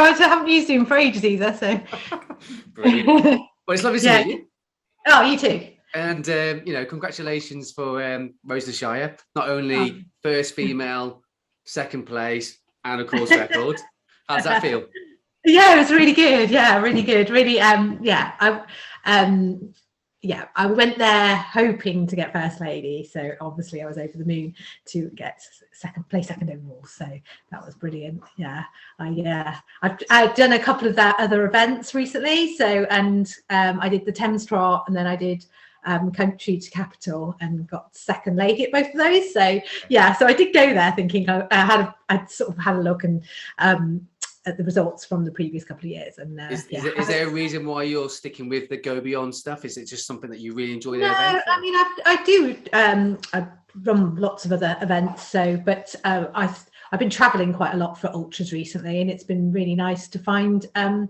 I haven't used Zoom for ages either. So brilliant. Well, it's lovely to meet you. Oh, you too. And congratulations for Rose of the Shire. Not only first female, second place, and of course record. How does that feel? Yeah, it was really good. Yeah, really good. Really, I went there hoping to get first lady. So obviously I was over the moon to get second overall. So that was brilliant. Yeah, I've done a couple of other events recently. So I did the Thames Trot, and then I did Country to Capital, and got second lady at both of those. So yeah, so I did go there thinking I'd sort of had a look and at the results from the previous couple of years. And is there a reason why you're sticking with the Go Beyond stuff? Is it just something that you really enjoy? No, I mean I do. I run lots of other events. So, but I've been travelling quite a lot for ultras recently, and it's been really nice to find an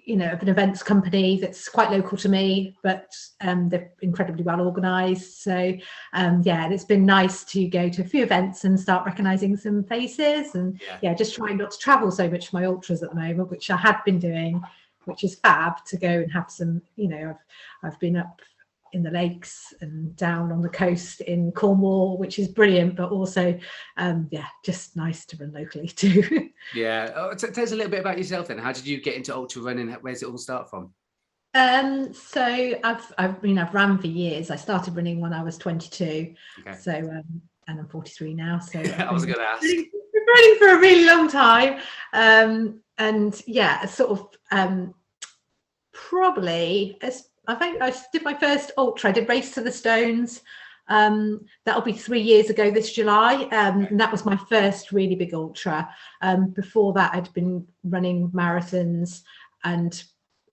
events company that's quite local to me, but they're incredibly well organised. So and it's been nice to go to a few events and start recognising some faces, and just trying not to travel so much for my ultras at the moment, which I had been doing, which is fab to go and have some. I've been up in the lakes and down on the coast in Cornwall, which is brilliant, but also just nice to run locally too. Tell us a little bit about yourself then. How did you get into ultra running? Where does it all start from? So I've ran for years. I started running when I was 22. Okay. So and I'm 43 now. So I was going to ask. Been running for a really long time. Probably I think I did my first ultra. I did Race to the Stones. That'll be 3 years ago this July. And that was my first really big ultra. Before that, I'd been running marathons, and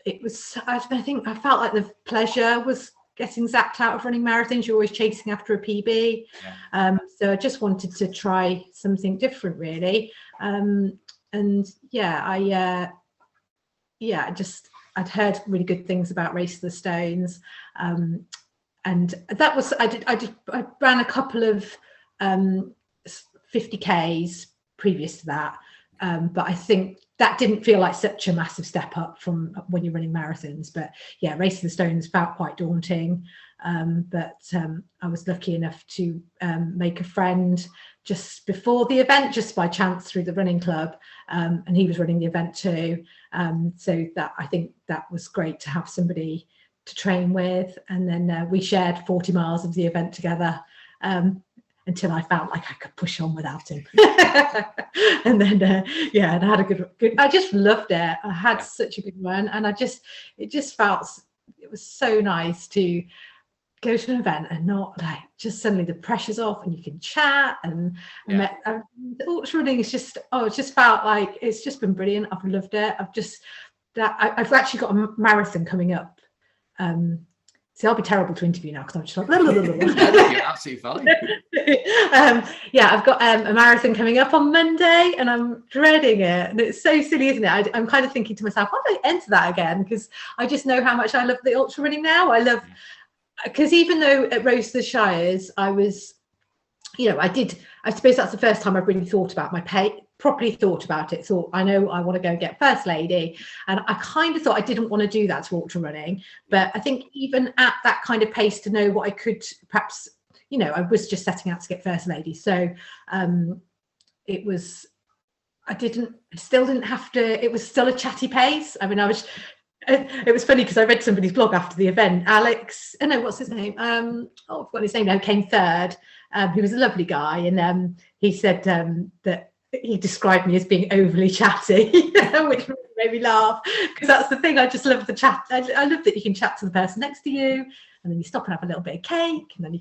it was, I think I felt like the pleasure was getting zapped out of running marathons. You're always chasing after a PB. So I just wanted to try something different, really. I'd heard really good things about Race to the Stones, and that was I ran a couple of 50Ks previous to that, but I think that didn't feel like such a massive step up from when you're running marathons. But yeah, Race to the Stones felt quite daunting, but I was lucky enough to make a friend just before the event, just by chance through the running club, and he was running the event too. So that, I think that was great to have somebody to train with. And then we shared 40 miles of the event together, until I felt like I could push on without him. And then and I had a good I just loved it. I had such a good run, and it just felt, it was so nice to go to an event and not like just suddenly the pressure's off and you can chat and the ultra running is just, it just felt like it's just been brilliant. I've loved it. I've actually got a marathon coming up. See, I'll be terrible to interview now because I'm just like, You're absolutely fine. I've got a marathon coming up on Monday, and I'm dreading it. And it's so silly, isn't it? I'm kind of thinking to myself, why don't I enter that again? Because I just know how much I love the ultra running now. Because even though at Rose of the Shires, I was, I suppose that's the first time I've really thought about properly thought about it. Thought, I know I want to go get first lady. And I kind of thought I didn't want to do that to ultra running. But I think even at that kind of pace, to know what I could perhaps, I was just setting out to get first lady. So it was still a chatty pace. I mean, it was funny because I read somebody's blog after the event. What's his name? I've forgotten his name now. Came third. He was a lovely guy, and he said that he described me as being overly chatty, which made me laugh, because that's the thing. I just love the chat. I love that you can chat to the person next to you, and then you stop and have a little bit of cake, and then you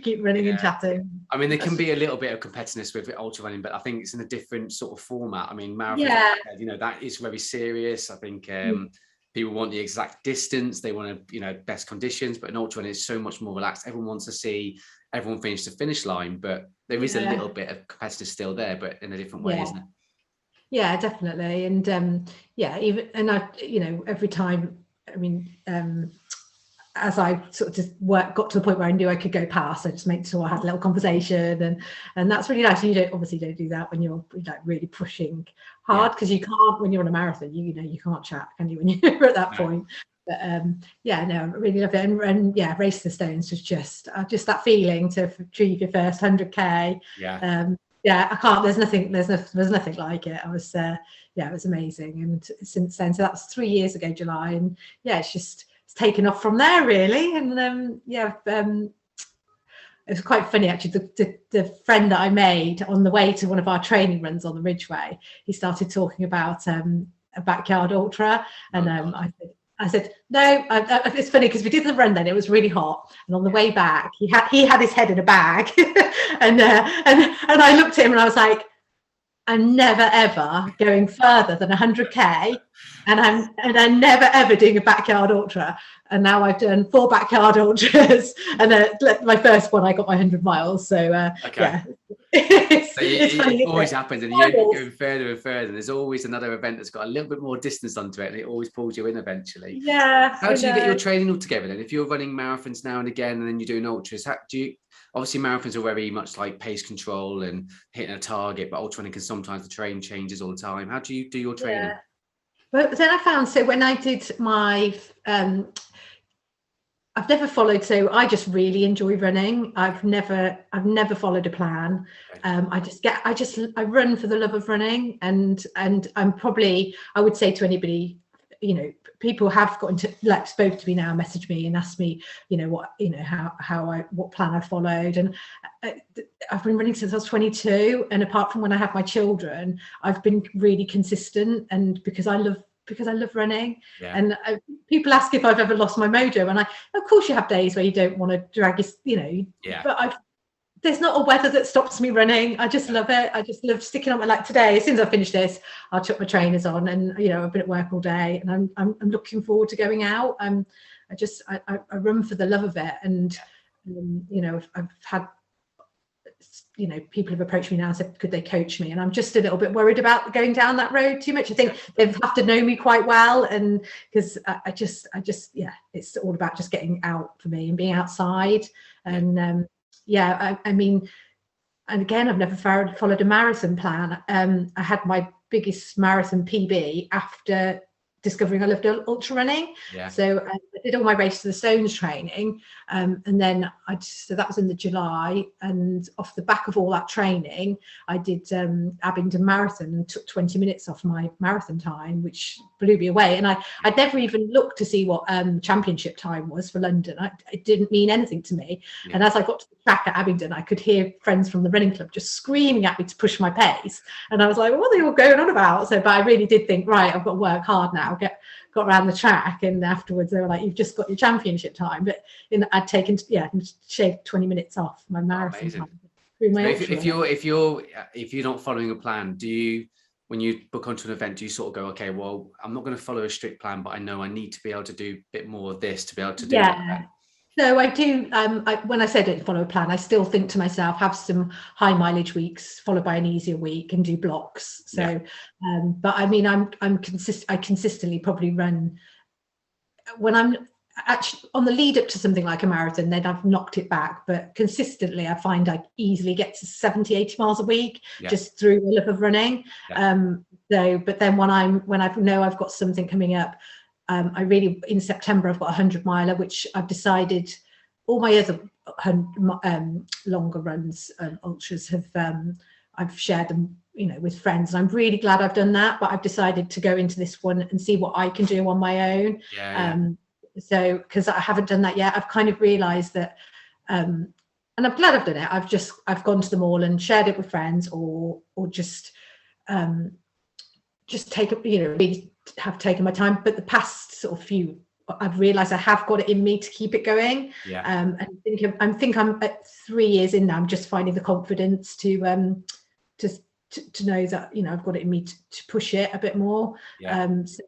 keep running and chatting. I mean, there can be a little bit of competitiveness with ultra running, but I think it's in a different sort of format. I mean, marathon, that is very serious. I think people want the exact distance, they want best conditions, but in ultra running it's so much more relaxed. Everyone wants to see everyone finish the finish line, but there is a little bit of competitiveness still there, but in a different way, isn't it? Yeah, definitely. And every time, as I sort of just got to the point where I knew I could go past, I just made sure I had a little conversation, and that's really nice. And you obviously don't do that when you're like really pushing hard, because you can't when you're on a marathon. You can't chat, can you, when you're at that point? But yeah, no, I really loved it. And yeah, Race the Stones was just that feeling to achieve your first 100k. Yeah, I can't. There's nothing like it. I was yeah, it was amazing. And since then, so that was 3 years ago, July, and yeah, it's taken off from there really. And yeah, it was quite funny actually. The friend that I made on the way to one of our training runs on the Ridgeway, he started talking about a backyard ultra, and I said no. It's funny because we did the run then. It was really hot, and on the way back, he had his head in a bag, and I looked at him and I was like, I'm never ever going further than 100k, and I'm never ever doing a backyard ultra. And now I've done 4 backyard ultras, and my first one I got my 100 miles. So yeah. It always happens, and you end up going further and further. There's always another event that's got a little bit more distance onto it, and it always pulls you in eventually. Yeah. How do you get your training all together then? If you're running marathons now and again, and then you're doing ultras, obviously marathons are very much like pace control and hitting a target, but ultra running can sometimes the train changes all the time. How do you do your training? Yeah. Well, then I found, so when I did my I've never followed, so I just really enjoy running. I've never followed a plan. I run for the love of running, and I'm probably, I would say to anybody, people have gotten to spoke to me now, messaged me and asked me, what plan I followed, and I've been running since I was 22, and apart from when I have my children, I've been really consistent, and because I love running. And people ask if I've ever lost my mojo, and of course you have days where you don't want to drag your, but there's not a weather that stops me running. I just love it. I just love sticking on like today, as soon as I finish this, I'll chuck my trainers on, and I've been at work all day, and I'm looking forward to going out. I run for the love of it, and I've had people have approached me now and said, could they coach me? And I'm just a little bit worried about going down that road too much. I think they have to know me quite well, and because I just it's all about just getting out for me and being outside. And I mean, and again, I've never followed a marathon plan. I had my biggest marathon PB after discovering I loved ultra running. So I did all my Race to the Stones training, and then so that was in the July, and off the back of all that training I did Abingdon Marathon and took 20 minutes off my marathon time, which blew me away. And I'd never even looked to see what championship time was for London. It didn't mean anything to me. And as I got to the track at Abingdon, I could hear friends from the running club just screaming at me to push my pace, and I was like, what are they all going on about? But I really did think, right, I've got to work hard now. Got around the track, and afterwards they were like, you've just got your championship time. But I'd taken shaved 20 minutes off my marathon time. If you're not following a plan, do you, when you book onto an event, do you sort of go, okay, well, I'm not going to follow a strict plan, but I know I need to be able to do a bit more of this to be able to do that? So I do, when I said I didn't follow a plan, I still think to myself, have some high mileage weeks followed by an easier week and do blocks. So, but I mean, I consistently probably run when I'm actually on the lead up to something like a marathon, then I've knocked it back, but consistently I find I easily get to 70, 80 miles a week just through the love of running. But then when I know I've got something coming up, in September, I've got a 100 miler, which I've decided all my other longer runs, ultras I've shared them, with friends. And I'm really glad I've done that, but I've decided to go into this one and see what I can do on my own. So, because I haven't done that yet, I've kind of realized that, and I'm glad I've done it. I've gone to them all and shared it with friends, or just take really have taken my time. But the past sort of few, I've realized I have got it in me to keep it going. And I think I'm at 3 years in now. I'm just finding the confidence to know that I've got it in me to push it a bit more. So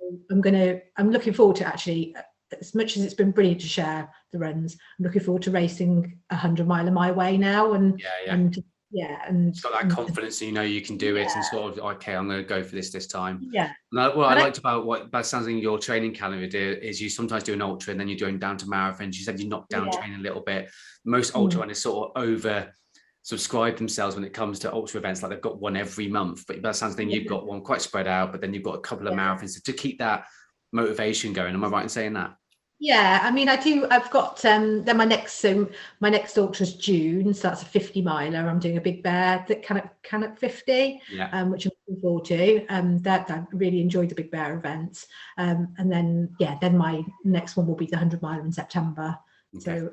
I'm looking forward to, actually, as much as it's been brilliant to share the runs, I'm looking forward to racing 100 miler my way now, and Yeah, and it's got that confidence, you know, you can do it, and sort of, okay, I'm going to go for this time. Yeah. And what I liked about what sounds like your training calendar is you sometimes do an ultra and then you're going down to marathons. You said you knock down training a little bit. Most ultra runners sort of over subscribe themselves when it comes to ultra events, like they've got one every month, but that sounds like you've got one quite spread out, but then you've got a couple of marathons to keep that motivation going. Am I right in saying that? Yeah, I mean, I do. I've got then my next ultra is June, so that's a 50 miler. I'm doing a Big Bear that can at 50, which I'm looking forward to. That I really enjoyed the Big Bear events. And then my next one will be the 100 miler in September. Okay.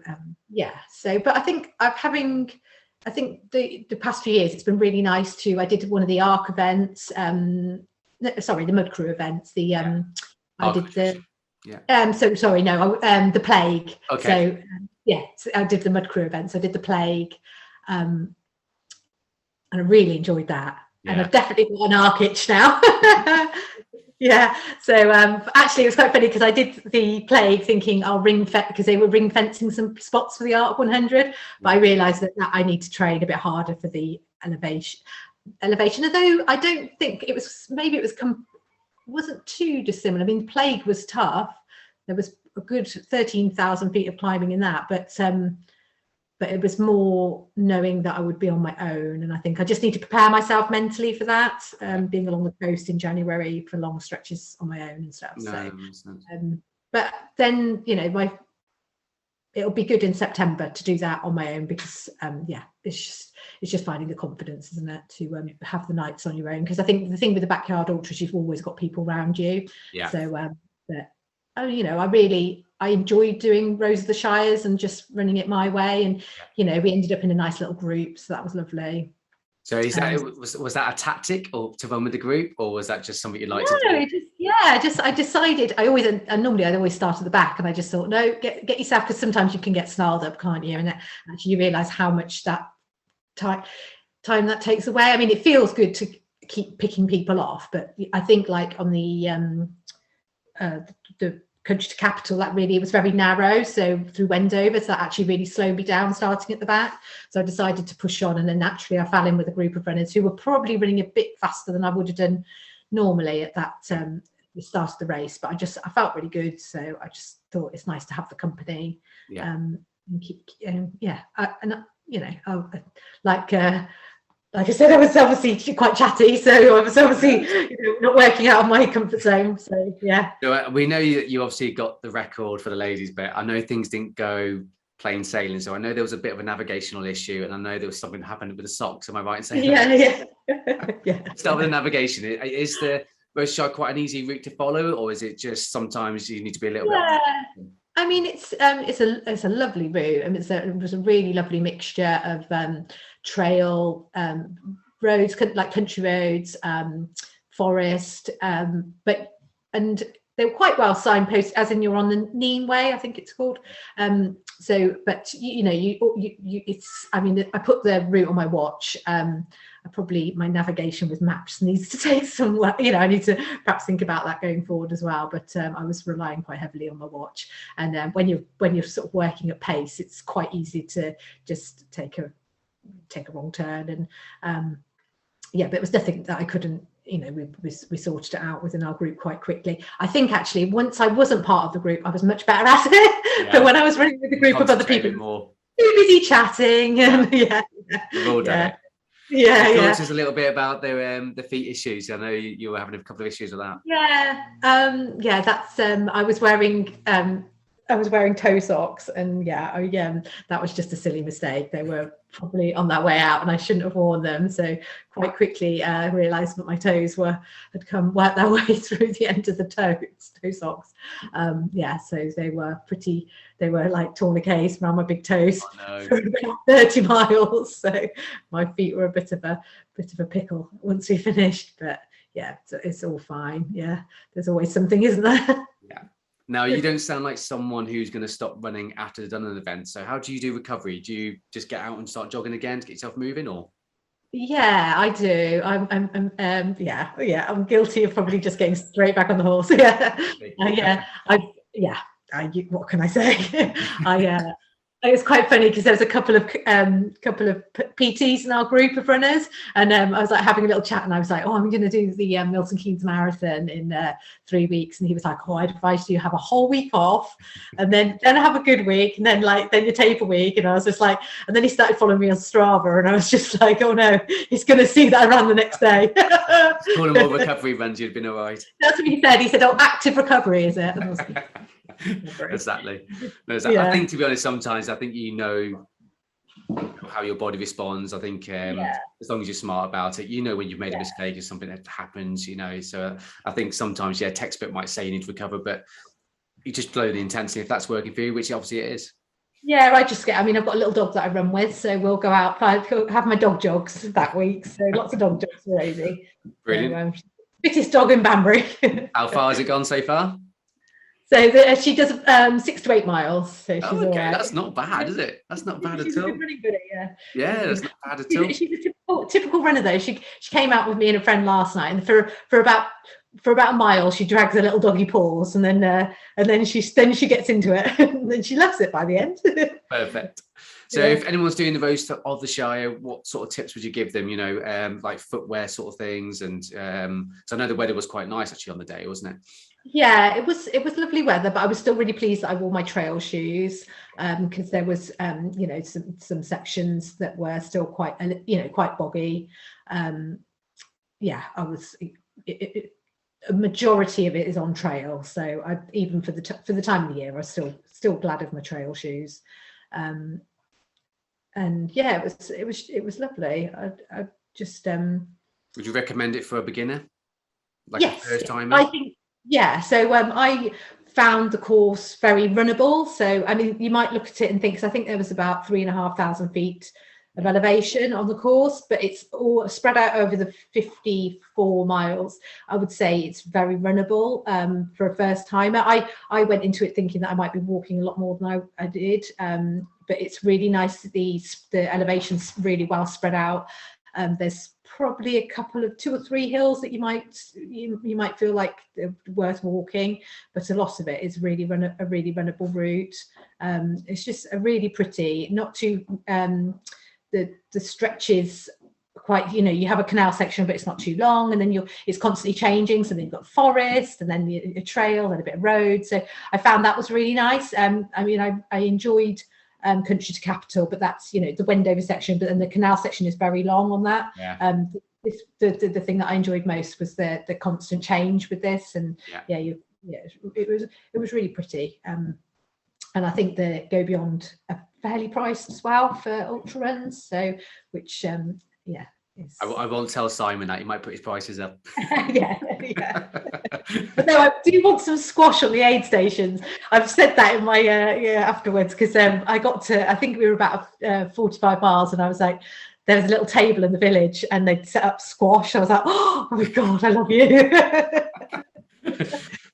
So but I think the past few years it's been really nice I did one of the ARC events, the Mud Crew events. I did the the Plague. Okay. So I did the Mud Crew events. I did the Plague, and I really enjoyed that. Yeah. And I've definitely got an ARC itch now. So actually it was quite funny because I did the Plague thinking I'll because they were ring fencing some spots for the ARC 100, but I realized that I need to train a bit harder for the elevation, although I don't think it wasn't too dissimilar. I mean, the Plague was tough. There was a good 13,000 feet of climbing in that, but it was more knowing that I would be on my own, and I think I just need to prepare myself mentally for that. Being along the coast in January for long stretches on my own and stuff. But then it'll be good in September to do that on my own because it's just finding the confidence, isn't it, to have the nights on your own, because I think the thing with the backyard ultras, you've always got people around you. So I enjoyed doing Rose of the Shires and just running it my way, and we ended up in a nice little group, so that was lovely. So is that was that a tactic or to run with the group, or was that just something you like to do? I decided I'd always start at the back, and I just thought, no, get yourself, because sometimes you can get snarled up, can't you? And actually you realise how much that time that takes away. I mean, it feels good to keep picking people off, but I think like on the country to capital, that really was very narrow, so through Wendover, so that actually really slowed me down starting at the back. So I decided to push on, and then naturally I fell in with a group of runners who were probably running a bit faster than I would have done normally at that the start of the race, but I felt really good, so I just thought it's nice to have the company. And keep like I said, I was obviously quite chatty, so I was obviously not working out of my comfort zone. So So we know you obviously got the record for the ladies, but I know things didn't go plain sailing. So I know there was a bit of a navigational issue, and I know there was something that happened with the socks. Am I right in saying that? Start with the navigation. Is the Rose Shire quite an easy route to follow, or is it just sometimes you need to be a little bit? I mean, it's a lovely route, and it was a really lovely mixture of trail, roads, like country roads, forest, and they were quite well signposted, as in you're on the Neen Way, I think it's called. But I put the route on my watch. My navigation with maps needs to take some work. I need to perhaps think about that going forward as well. But I was relying quite heavily on my watch. And when you're sort of working at pace, it's quite easy to just take a wrong turn. And but it was nothing that I couldn't. We sorted it out within our group quite quickly. I think actually once I wasn't part of the group, I was much better at it. But when I was running with a group of other people, too busy chatting and We've all done it. Talk to us a little bit about the feet issues. I know you were having a couple of issues with that. That's I was wearing toe socks, and that was just a silly mistake. They were probably on their way out, and I shouldn't have worn them. So quite quickly, I realised that my toes had worked their way through the end of the toe socks. So they were like tourniquets around my big toes for about 30 miles. So my feet were a bit of a pickle once we finished, but it's all fine. There's always something, isn't there? Now, you don't sound like someone who's going to stop running after they've done an event. So how do you do recovery? Do you just get out and start jogging again to get yourself moving, or? Yeah, I do. I'm guilty of probably just getting straight back on the horse. What can I say? It's quite funny because there's a couple of PTs in our group of runners, and I was like having a little chat, and I was like, "Oh, I'm going to do the Milton Keynes Marathon in 3 weeks," and he was like, "Oh, I'd advise you have a whole week off, and then have a good week, and then your taper week." And I was just like, and then he started following me on Strava, and I was just like, "Oh no, he's going to see that I ran the next day." All more recovery runs, you'd been all right. That's what he said. He said, "Oh, active recovery, is it?" And I was like, Exactly. Yeah. I think, to be honest, sometimes I think how your body responds. I think as long as you're smart about it, when you've made a mistake or something that happens, so I think sometimes textbook might say you need to recover, but you just blow the intensity if that's working for you, which obviously it is. Yeah, I've got a little dog that I run with, so we'll go out, have my dog jogs that week, so lots of dog jogs for Rosie. Brilliant. So, fittest dog in Banbury. How far has it gone so far? So she does 6 to 8 miles. So she's all right. That's not bad, is it? That's not bad at all. Really good at Yeah, that's not bad at all. She's a typical runner though. She came out with me and a friend last night, and for about a mile she drags her little doggy paws, and then she gets into it, and then she loves it by the end. Perfect. So if anyone's doing the roast of the Shire, what sort of tips would you give them? Like footwear sort of things, and so I know the weather was quite nice actually on the day, wasn't it? Yeah, it was lovely weather, but I was still really pleased that I wore my trail shoes, because there was some sections that were still quite boggy. I was a majority of it is on trail, so I, even for the time of the year, I was still glad of my trail shoes. And yeah, it was lovely. I just would you recommend it for a beginner, like yes, a first timer? I think. Yeah, so I found the course very runnable. So, I mean, you might look at it and think, because I think there was about 3,500 feet of elevation on the course, but it's all spread out over the 54 miles. I would say it's very runnable for a first timer. I went into it thinking that I might be walking a lot more than I did, but it's really nice. The elevation's really well spread out. There's probably a couple of 2 or 3 hills that you might feel like they're worth walking, but a lot of it is really a really runnable route. It's just a really pretty, not too the stretches quite, you have a canal section, but it's not too long, and then it's constantly changing. So then you've got forest, and then a trail, and a bit of road. So I found that was really nice. I enjoyed country to capital, but that's the Wendover section, but then the canal section is very long on that. The thing that I enjoyed most was the constant change with this, and it was really pretty, and I think they go beyond a fairly priced as well for ultra runs, so which I won't tell Simon that, he might put his prices up. yeah. But no, I do want some squash on the aid stations. I've said that in my afterwards, because I got to, I think we were about 45 miles, and I was like, there was a little table in the village, and they'd set up squash. I was like, oh my God, I love you.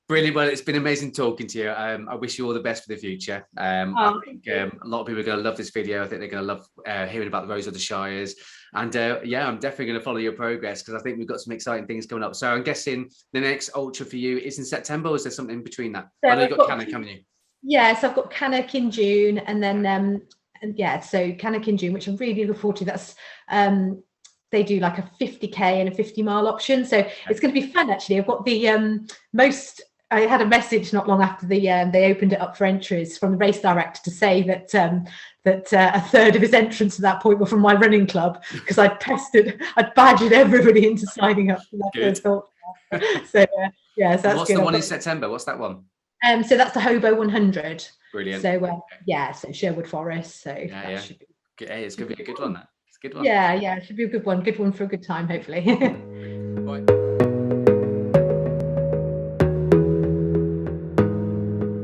Brilliant. Well, it's been amazing talking to you. I wish you all the best for the future. I think a lot of people are going to love this video. I think they're going to love hearing about the roads of the Shires. And I'm definitely going to follow your progress, because I think we've got some exciting things coming up. So I'm guessing the next ultra for you is in September, or is there something in between that? So I know you've got Cannock, haven't you? Yeah, so I've got Cannock in June, and then so Cannock in June, which I'm really looking forward to. That's they do like a 50k and a 50-mile option, so it's going to be fun. Actually, I've got the I had a message not long after they opened it up for entries from the race director to say that a third of his entrants at that point were from my running club, because I'd badgered everybody into signing up for that first ultra. So so that's what's good. The one in September? What's that one? So that's the Hobo 100. Brilliant. So so Sherwood Forest. So should be, it's going to be a good one. It's a good one. Yeah, it should be a good one. Good one for a good time, hopefully. Right.